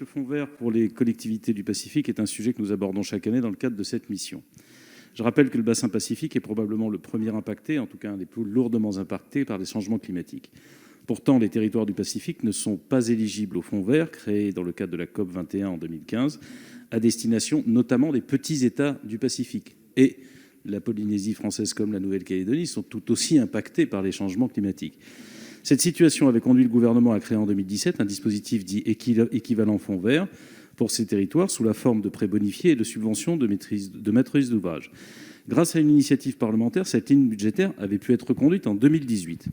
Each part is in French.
Le fonds vert pour les collectivités du Pacifique est un sujet que nous abordons chaque année dans le cadre de cette mission. Je rappelle que le bassin Pacifique est probablement le premier impacté, en tout cas un des plus lourdement impactés par les changements climatiques. Pourtant, les territoires du Pacifique ne sont pas éligibles au fonds vert créé dans le cadre de la COP 21 en 2015, à destination notamment des petits États du Pacifique. Et la Polynésie française comme la Nouvelle-Calédonie sont tout aussi impactés par les changements climatiques. Cette situation avait conduit le gouvernement à créer en 2017 un dispositif dit équivalent fonds vert pour ces territoires sous la forme de prêts bonifiés et de subventions de maîtrise d'ouvrage. Grâce à une initiative parlementaire, cette ligne budgétaire avait pu être reconduite en 2018.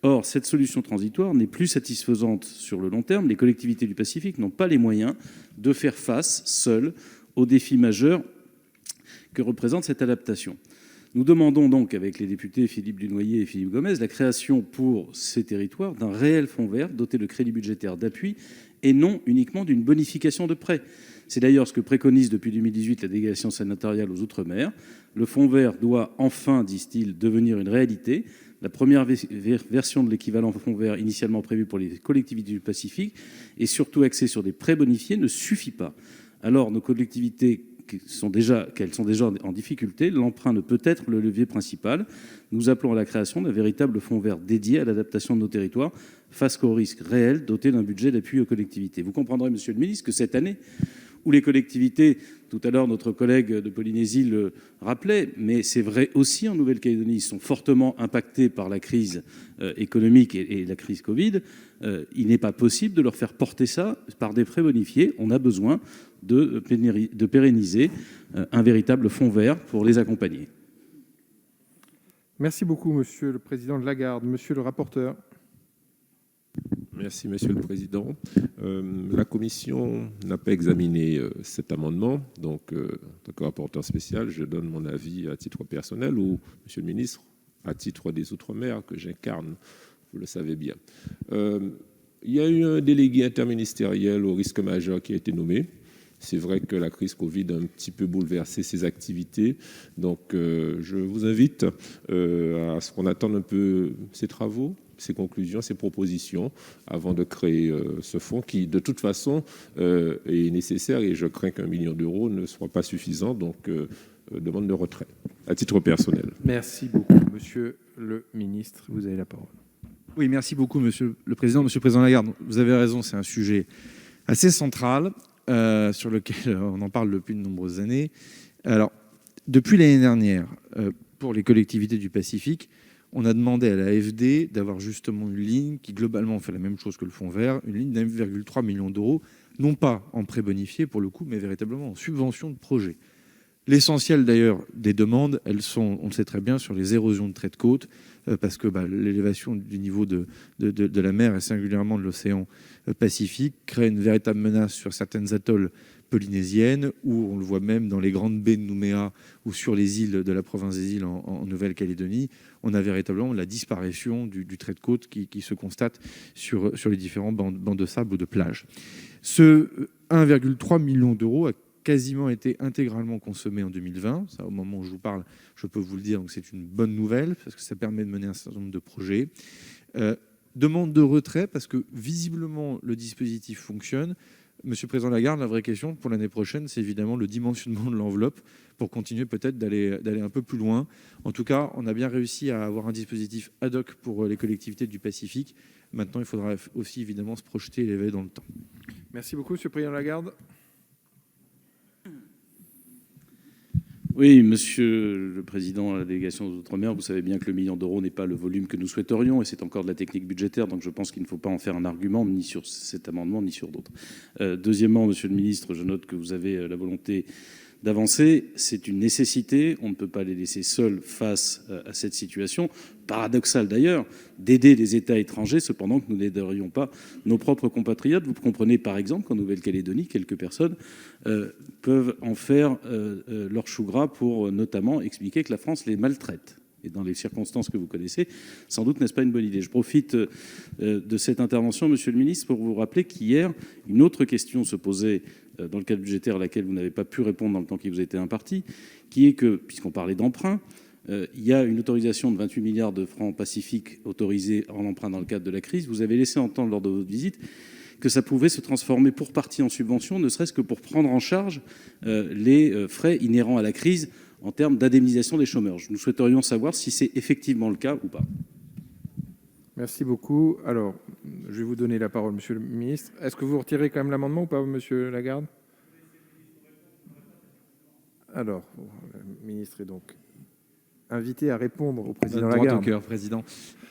Or, cette solution transitoire n'est plus satisfaisante sur le long terme. Les collectivités du Pacifique n'ont pas les moyens de faire face, seules, aux défis majeurs que représente cette adaptation. Nous demandons donc, avec les députés Philippe Dunoyer et Philippe Gomès, la création pour ces territoires d'un réel fonds vert doté de crédits budgétaires d'appui et non uniquement d'une bonification de prêts. C'est d'ailleurs ce que préconise depuis 2018 la délégation sénatoriale aux Outre-mer. Le fonds vert doit enfin, disent-ils, devenir une réalité. La première version de l'équivalent fonds vert initialement prévu pour les collectivités du Pacifique et surtout axée sur des prêts bonifiés ne suffit pas. Alors nos collectivités qu'elles sont déjà en difficulté, l'emprunt ne peut être le levier principal. Nous appelons à la création d'un véritable fonds vert dédié à l'adaptation de nos territoires face aux risques réels, doté d'un budget d'appui aux collectivités. Vous comprendrez, monsieur le ministre, que cette année, où les collectivités, tout à l'heure notre collègue de Polynésie le rappelait, mais c'est vrai aussi en Nouvelle-Calédonie, sont fortement impactées par la crise économique et la crise Covid, il n'est pas possible de leur faire porter ça par des prêts bonifiés. On a besoin de pérenniser un véritable fonds vert pour les accompagner. Merci beaucoup, Monsieur le Président de Lagarde. Monsieur le rapporteur. Merci, Monsieur le Président. La Commission n'a pas examiné cet amendement, donc en tant que rapporteur spécial, je donne mon avis à titre personnel ou, Monsieur le Ministre, à titre des Outre-mer que j'incarne, vous le savez bien. Il y a eu un délégué interministériel au risque majeur qui a été nommé. C'est vrai que la crise Covid a un petit peu bouleversé ses activités. Donc, je vous invite à ce qu'on attende un peu ses travaux, ses conclusions, ses propositions avant de créer ce fonds qui, de toute façon, est nécessaire et je crains qu'1 million d'euros ne soit pas suffisant. Donc, demande de retrait à titre personnel. Merci beaucoup. Monsieur le ministre, vous avez la parole. Oui, merci beaucoup, Monsieur le Président. Monsieur le Président Lagarde, vous avez raison, c'est un sujet assez central sur lequel on en parle depuis de nombreuses années. Alors, depuis l'année dernière, pour les collectivités du Pacifique, on a demandé à l'AFD d'avoir justement une ligne qui globalement fait la même chose que le fonds vert, une ligne d'1,3 million d'euros, non pas en prêt bonifié pour le coup, mais véritablement en subvention de projet. L'essentiel d'ailleurs des demandes, elles sont, on le sait très bien, sur les érosions de traits de côte, parce que l'élévation du niveau de la mer et singulièrement de l'océan Pacifique crée une véritable menace sur certaines atolls polynésiennes, où on le voit même dans les grandes baies de Nouméa ou sur les îles de la province des îles en Nouvelle-Calédonie, on a véritablement la disparition du trait de côte qui se constate sur les différents bancs de sable ou de plage. Ce 1,3 million d'euros a quasiment été intégralement consommé en 2020. Ça, au moment où je vous parle, je peux vous le dire, donc c'est une bonne nouvelle parce que ça permet de mener un certain nombre de projets. Demande de retrait parce que visiblement le dispositif fonctionne. Monsieur le Président Lagarde, la vraie question pour l'année prochaine, c'est évidemment le dimensionnement de l'enveloppe pour continuer peut-être d'aller un peu plus loin. En tout cas, on a bien réussi à avoir un dispositif ad hoc pour les collectivités du Pacifique. Maintenant, il faudra aussi évidemment se projeter et l'élever dans le temps. Merci beaucoup, Monsieur le Président Lagarde. Oui, Monsieur le Président de la délégation aux Outre-mer, vous savez bien que le million d'euros n'est pas le volume que nous souhaiterions et c'est encore de la technique budgétaire, donc je pense qu'il ne faut pas en faire un argument ni sur cet amendement ni sur d'autres. Deuxièmement, Monsieur le Ministre, je note que vous avez la volonté d'avancer. C'est une nécessité. On ne peut pas les laisser seuls face à cette situation, paradoxale d'ailleurs, d'aider les États étrangers, cependant que nous n'aiderions pas nos propres compatriotes. Vous comprenez par exemple qu'en Nouvelle-Calédonie, quelques personnes peuvent en faire leur chou gras pour notamment expliquer que la France les maltraite. Et dans les circonstances que vous connaissez, sans doute n'est-ce pas une bonne idée. Je profite de cette intervention, Monsieur le Ministre, pour vous rappeler qu'hier, une autre question se posait dans le cadre budgétaire à laquelle vous n'avez pas pu répondre dans le temps qui vous a été imparti, qui est que, puisqu'on parlait d'emprunt, il y a une autorisation de 28 milliards de francs pacifiques autorisés en emprunt dans le cadre de la crise. Vous avez laissé entendre lors de votre visite que ça pouvait se transformer pour partie en subvention, ne serait-ce que pour prendre en charge les frais inhérents à la crise en termes d'indemnisation des chômeurs. Nous souhaiterions savoir si c'est effectivement le cas ou pas. Merci beaucoup. Alors, je vais vous donner la parole, monsieur le ministre. Est-ce que vous retirez quand même l'amendement ou pas, monsieur Lagarde? Alors, le ministre est donc invité à répondre au président Droit Lagarde. au cœur, président.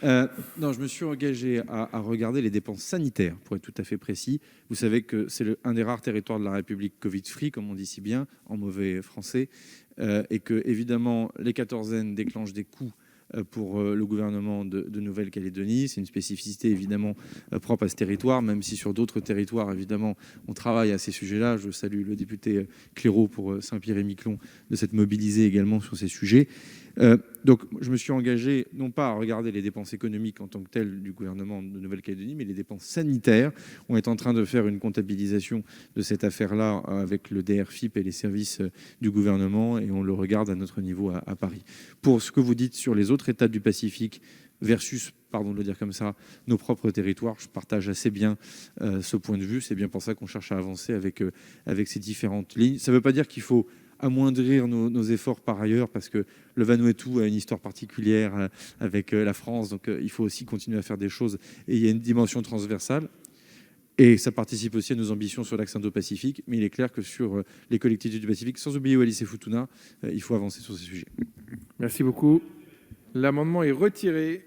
Non, je me suis engagé à regarder les dépenses sanitaires, pour être tout à fait précis. Vous savez que c'est un des rares territoires de la République Covid-free, comme on dit si bien, en mauvais français, et que, évidemment, les quatorzaines déclenchent des coûts pour le gouvernement de Nouvelle-Calédonie. C'est une spécificité évidemment propre à ce territoire, même si sur d'autres territoires, évidemment, on travaille à ces sujets-là. Je salue le député Clairaut pour Saint-Pierre-et-Miquelon de s'être mobilisé également sur ces sujets. Donc, je me suis engagé non pas à regarder les dépenses économiques en tant que telles du gouvernement de Nouvelle-Calédonie, mais les dépenses sanitaires. On est en train de faire une comptabilisation de cette affaire-là avec le DRFIP et les services du gouvernement, et on le regarde à notre niveau à Paris. Pour ce que vous dites sur les autres États du Pacifique versus, pardon de le dire comme ça, nos propres territoires, je partage assez bien ce point de vue. C'est bien pour ça qu'on cherche à avancer avec ces différentes lignes. Ça ne veut pas dire qu'il faut amoindrir nos efforts par ailleurs, parce que le Vanuatu a une histoire particulière avec la France, donc il faut aussi continuer à faire des choses, et il y a une dimension transversale, et ça participe aussi à nos ambitions sur l'axe Indo-Pacifique, mais il est clair que sur les collectivités du Pacifique, sans oublier Wallis et Futuna, il faut avancer sur ces sujets. Merci beaucoup. L'amendement est retiré.